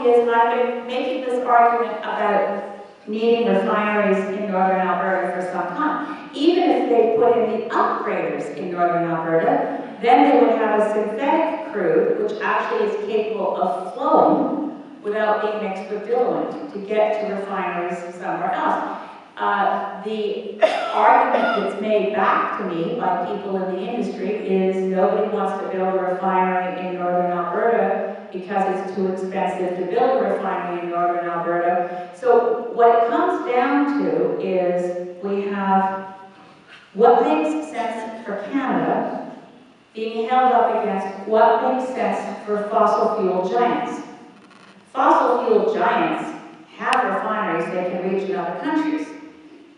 difficulty is, and I've been making this argument about needing refineries in northern Alberta for some time. Even if they put in the upgraders in northern Alberta, then they would have a synthetic crude, which actually is capable of flowing without being mixed with diluent to get to refineries somewhere else. The argument that's made back to me by people in the industry is nobody wants to build a refinery in northern Alberta because it's too expensive to build a refinery in northern Alberta. So what it comes down to is we have what makes sense for Canada being held up against what makes sense for fossil fuel giants. Fossil fuel giants have refineries they can reach in other countries.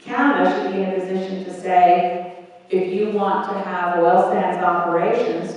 Canada should be in a position to say, if you want to have oil sands operations,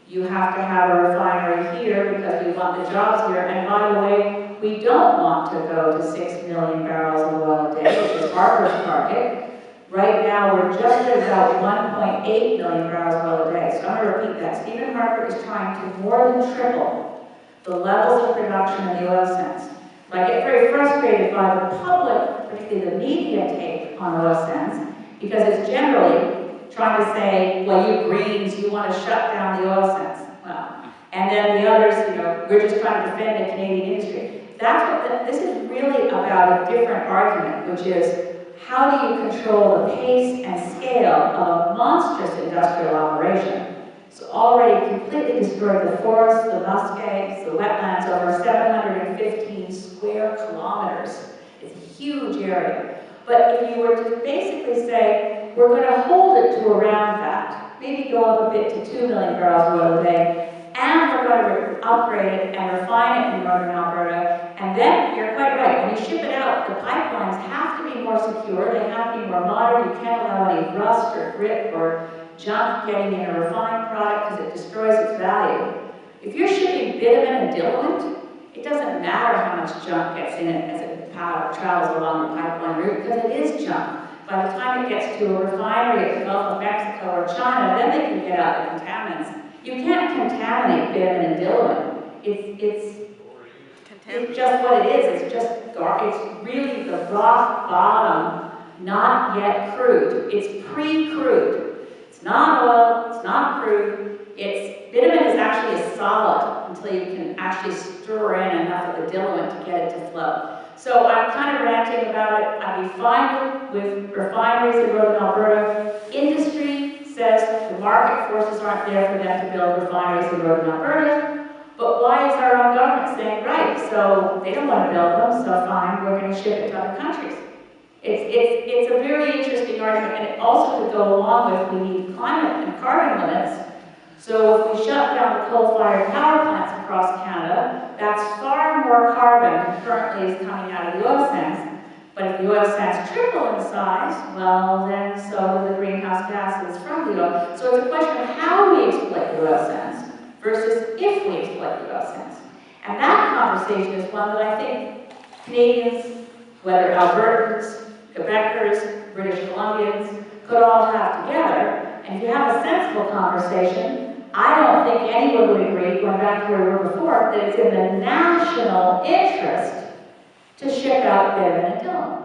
you have to have a refinery here because we want the jobs here. And by the way, we don't want to go to 6 million barrels of oil a day, which is Harper's target. Right now, we're just at about 1.8 million barrels of oil a day. So I'm going to repeat that. Stephen Harper is trying to more than triple the levels of production in the oil sands. I get very frustrated by the public, particularly the media take on oil sands, because it's generally trying to say, well, you Greens, you want to shut down the oil sands. Well, and then the others, you know, we're just trying to defend the Canadian industry. That's what this is really about, a different argument, which is how do you control the pace and scale of a monstrous industrial operation? It's already completely destroyed the forests, the muskegs, the wetlands, over 715 square kilometers. It's a huge area. But if you were to basically say, we're going to hold it to around that, maybe go up a bit to 2 million barrels of oil a day, and we're going to upgrade it and refine it in northern Alberta, and then you're quite right, when you ship it out, the pipelines have to be more secure, they have to be more modern, you can't allow any rust or grit or junk getting in a refined product because it destroys its value. If you're shipping bitumen and diluent, it doesn't matter how much junk gets in it as it travels along the pipeline route, because it is junk. By the time it gets to a refinery at the Gulf of Mexico or China, then they can get out the contaminants. You can't contaminate bitumen and diluent. It's just what it is. It's just garbage. It's really the rock bottom, not yet crude. It's pre-crude. It's not oil. It's not crude. Bitumen is actually a solid until you can actually stir in enough of the diluent to get it to flow. So I'm kind of ranting about it. I'd be fine with refineries in northern Alberta. Industry says the market forces aren't there for them to build refineries in northern Alberta. But why is our own government saying, right, so they don't want to build them, so fine, we're going to ship it to other countries? It's a very interesting argument, and it also could go along with we need climate and carbon limits. So if we shut down the coal-fired power plants across Canada, that's far more carbon than currently is coming out of the oil sands. But if the oil sands triple in size, well, then so do the greenhouse gases from the oil. So it's a question of how we exploit the oil sands versus if we exploit the oil sands. And that conversation is one that I think Canadians, whether Albertans, Quebecers, British Columbians, could all have together. And if you have a sensible conversation, I don't think anyone would agree, going back to where we were before, that it's in the national interest to ship out bitumen and diluent.